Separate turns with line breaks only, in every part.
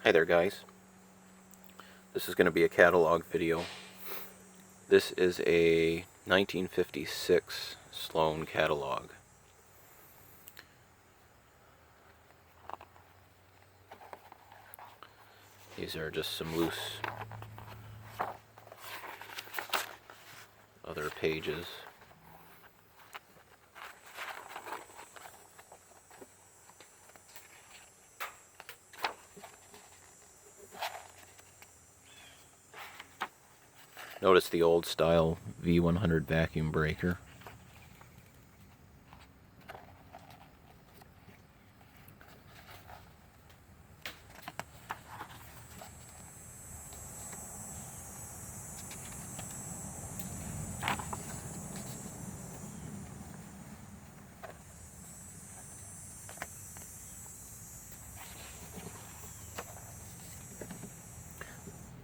Hi there, guys. This is going to be a catalog video. This is a 1956 Sloan catalog. These are just some loose other pages. Notice the old style V100 vacuum breaker.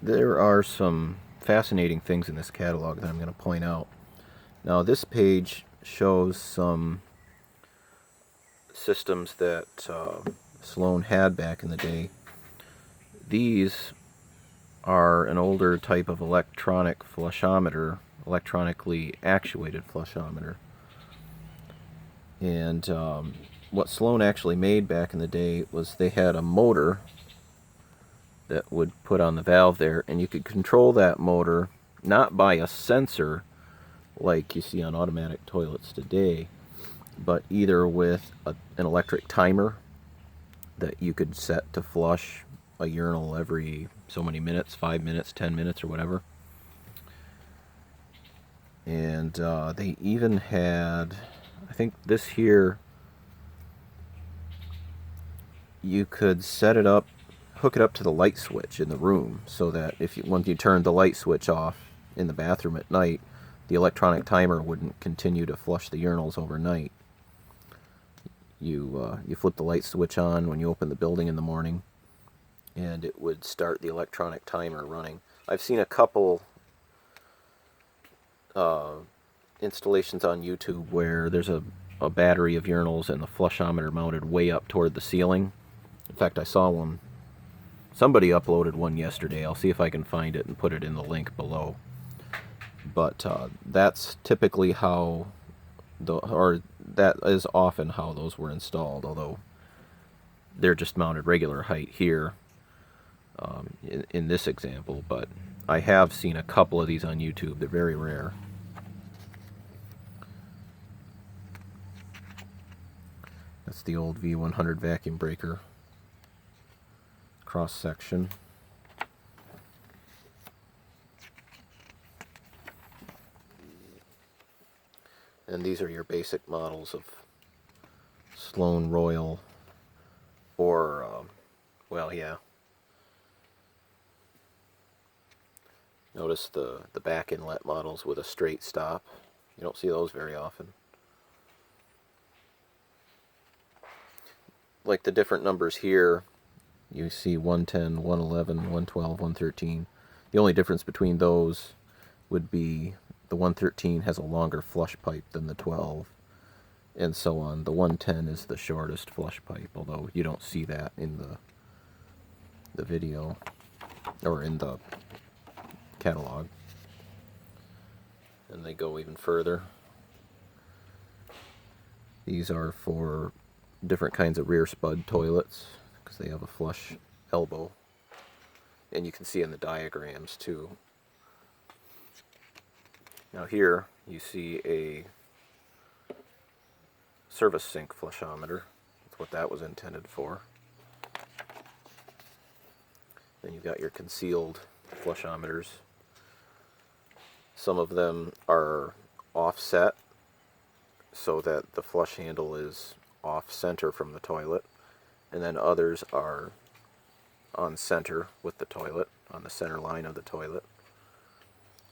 There are some fascinating things in this catalog that I'm going to point out. Now, this page shows some systems that Sloan had back in the day. These are an older type of electronic flushometer, electronically actuated flushometer. And what Sloan actually made back in the day was they had a motor that would put on the valve there, and you could control that motor not by a sensor like you see on automatic toilets today, but either with an electric timer that you could set to flush a urinal every so many minutes, 5 minutes, 10 minutes, or whatever. And they even had, I think this here, you could set it up, hook it up to the light switch in the room, so that once you turned the light switch off in the bathroom at night, the electronic timer wouldn't continue to flush the urinals overnight. You flip the light switch on when you open the building in the morning, and it would start the electronic timer running. I've seen a couple installations on YouTube where there's a battery of urinals and the flushometer mounted way up toward the ceiling. In fact, I saw one. Somebody uploaded one yesterday. I'll see if I can find it and put it in the link below. But that's typically how, that is often how those were installed, although they're just mounted regular height here in this example. But I have seen a couple of these on YouTube. They're very rare. That's the old V100 vacuum breaker cross section. And these are your basic models of Sloan Royal, or, well, yeah. Notice the back inlet models with a straight stop. You don't see those very often. Like the different numbers here, you see 110, 111, 112, 113. The only difference between those would be the 113 has a longer flush pipe than the 12, and so on. The 110 is the shortest flush pipe, although you don't see that in the video or in the catalog. And they go even further. These are for different kinds of rear spud toilets because they have a flush elbow, and you can see in the diagrams too. Now here you see a service sink flushometer. That's what that was intended for. Then you've got your concealed flushometers. Some of them are offset so that the flush handle is off center from the toilet, and then others are on center with the toilet, on the center line of the toilet.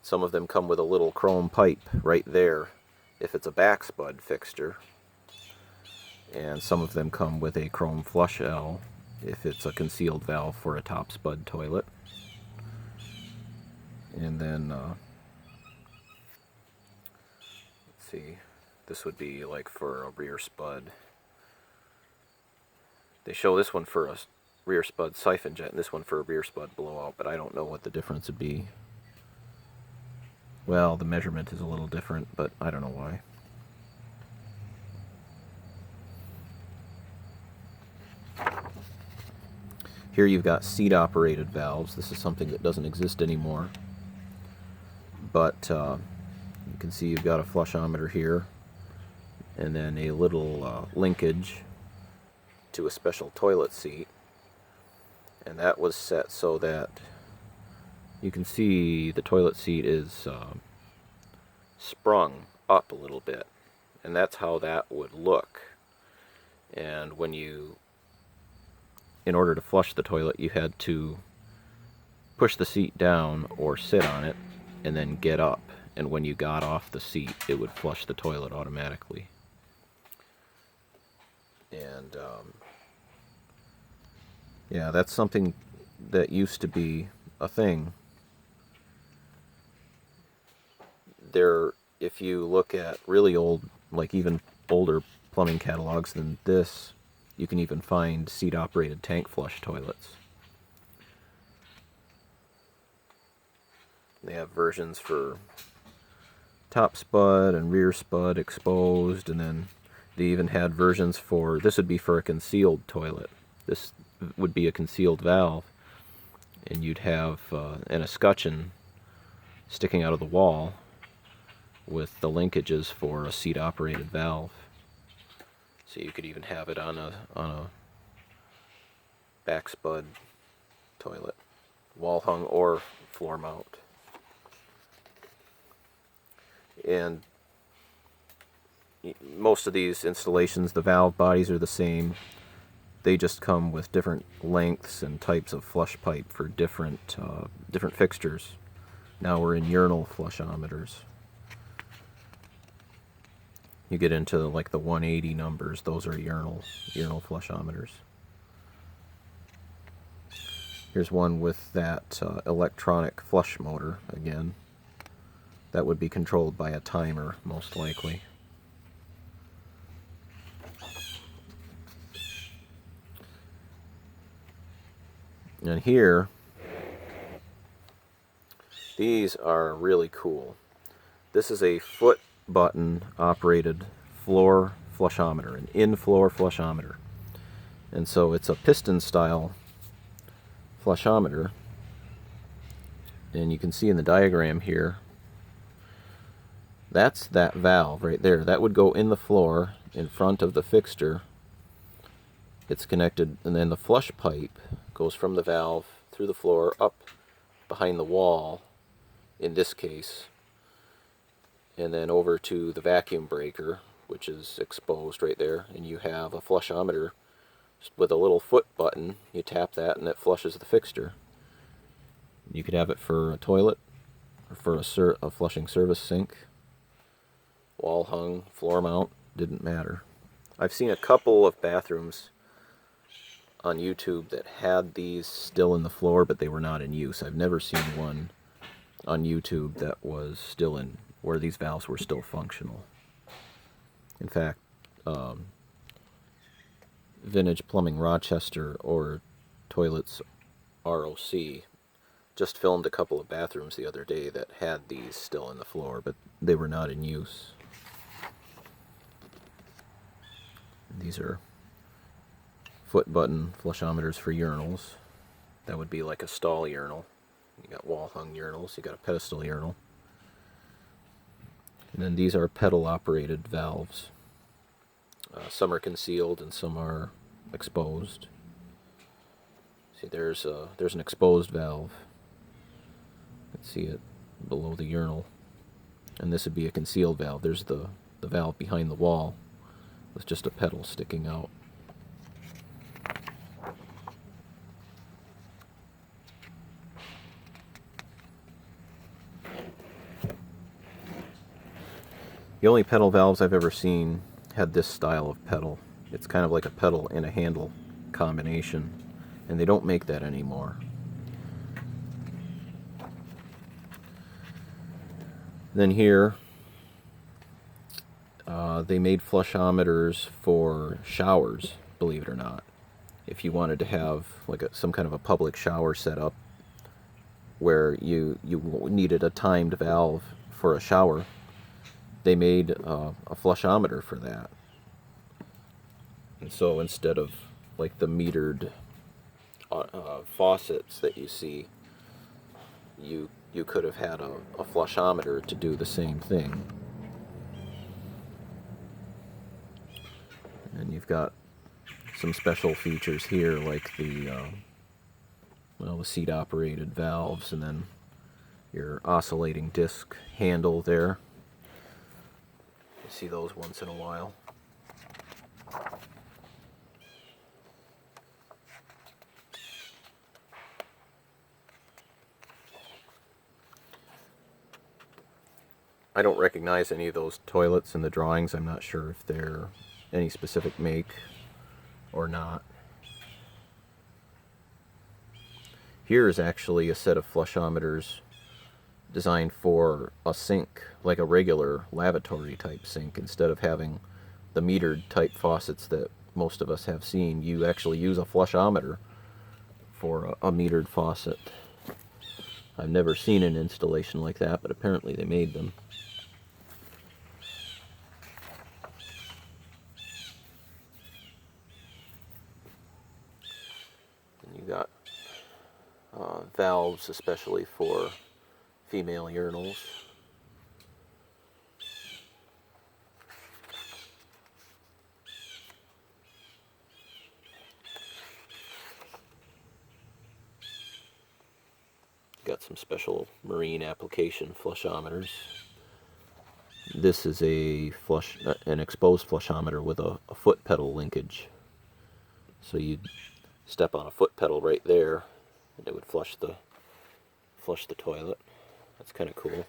Some of them come with a little chrome pipe right there if it's a back spud fixture, and some of them come with a chrome flush L if it's a concealed valve for a top spud toilet. And then let's see, this would be like for a rear spud. They show this one for rear spud siphon jet, and this one for a rear spud blowout, but I don't know what the difference would be. Well, the measurement is a little different, but I don't know why. Here you've got seat-operated valves. This is something that doesn't exist anymore. But you can see you've got a flushometer here, and then a little linkage to a special toilet seat. And that was set so that you can see the toilet seat is sprung up a little bit. And that's how that would look. And when you, in order to flush the toilet, you had to push the seat down or sit on it and then get up. And when you got off the seat, it would flush the toilet automatically. And yeah, that's something that used to be a thing. There, if you look at really old, like even older plumbing catalogs than this, you can even find seat-operated tank flush toilets. They have versions for top spud and rear spud exposed, and then they even had versions for, this would be for a concealed toilet. This would be a concealed valve, and you'd have an escutcheon sticking out of the wall with the linkages for a seat-operated valve. So you could even have it on a back spud toilet, wall hung or floor mount. And most of these installations, the valve bodies are the same. They just come with different lengths and types of flush pipe for different fixtures. Now we're in urinal flushometers. You get into like the 180 numbers, those are urinal flushometers. Here's one with that electronic flush motor again. That would be controlled by a timer, most likely. And here, these are really cool. This is a foot button operated floor flushometer, an in-floor flushometer. And so it's a piston style flushometer. And you can see in the diagram here, that's that valve right there. That would go in the floor in front of the fixture. It's connected, and then the flush pipe goes from the valve through the floor up behind the wall, in this case, and then over to the vacuum breaker, which is exposed right there, and you have a flushometer with a little foot button. You tap that and it flushes the fixture. You could have it for a toilet, or for a flushing service sink, wall hung, floor mount, didn't matter. I've seen a couple of bathrooms on YouTube that had these still in the floor, but they were not in use. I've never seen one on YouTube that was still in, where these valves were still functional. In fact, Vintage Plumbing Rochester, or Toilets ROC, just filmed a couple of bathrooms the other day that had these still in the floor, but they were not in use. These are foot button flushometers for urinals. That would be like a stall urinal. You got wall hung urinals, you got a pedestal urinal. And then these are pedal operated valves. Some are concealed and some are exposed. See, there's an exposed valve. You can see it below the urinal. And this would be a concealed valve. There's the valve behind the wall with just a pedal sticking out. The only pedal valves I've ever seen had this style of pedal. It's kind of like a pedal and a handle combination, and they don't make that anymore. Then here, they made flushometers for showers, believe it or not. if you wanted to have like some kind of a public shower setup where you needed a timed valve for a shower, they made a flushometer for that. And so instead of like the metered faucets that you see, you could have had a flushometer to do the same thing. And you've got some special features here, like the seat operated valves, and then your oscillating disc handle there. You see those once in a while. I don't recognize any of those toilets in the drawings. I'm not sure if they're any specific make or not. Here is actually a set of flushometers designed for a sink, like a regular lavatory type sink. Instead of having the metered type faucets that most of us have seen, you actually use a flushometer for a metered faucet. I've never seen an installation like that, but apparently they made them. And you got valves especially for female urinals. Got some special marine application flushometers. This is an exposed flushometer with a foot pedal linkage. So you'd step on a foot pedal right there, and it would flush the toilet. That's kind of cool.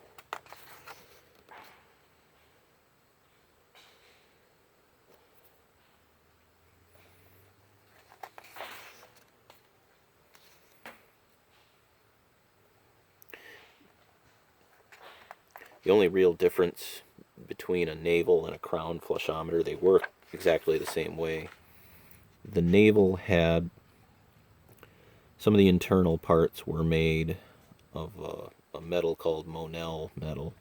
The only real difference between a navel and a crown flushometer, they work exactly the same way. The navel had some of the internal parts were made of a metal called Monel metal,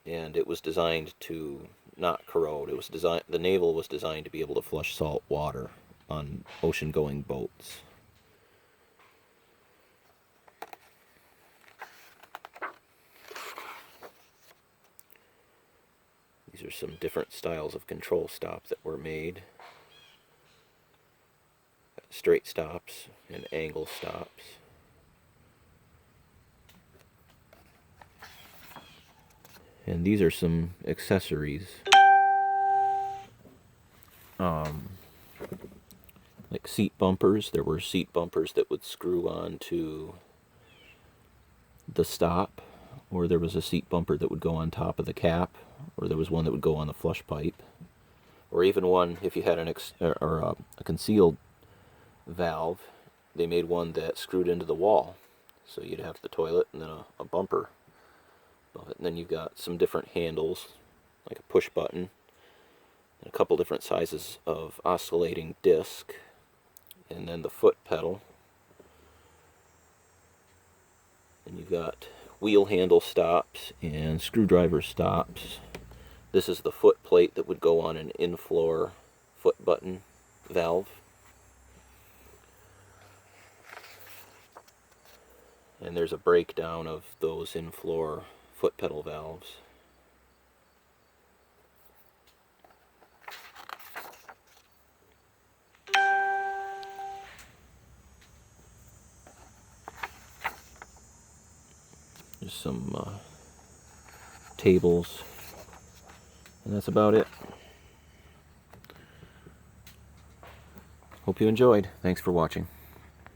and it was designed to not corrode. The navel was designed to be able to flush salt water on ocean-going boats. These are some different styles of control stop that were made. Straight stops and angle stops. And these are some accessories. Like seat bumpers. There were seat bumpers that would screw onto the stop, or there was a seat bumper that would go on top of the cap, or there was one that would go on the flush pipe, or even one if you had a concealed valve. They made one that screwed into the wall, so you'd have the toilet and then a bumper above it. And then you've got some different handles, like a push button, and a couple different sizes of oscillating disc, and then the foot pedal. And you've got wheel handle stops and screwdriver stops. This is the foot plate that would go on an in-floor foot button valve. And there's a breakdown of those in-floor foot pedal valves. There's some tables, and that's about it. Hope you enjoyed. Thanks for watching.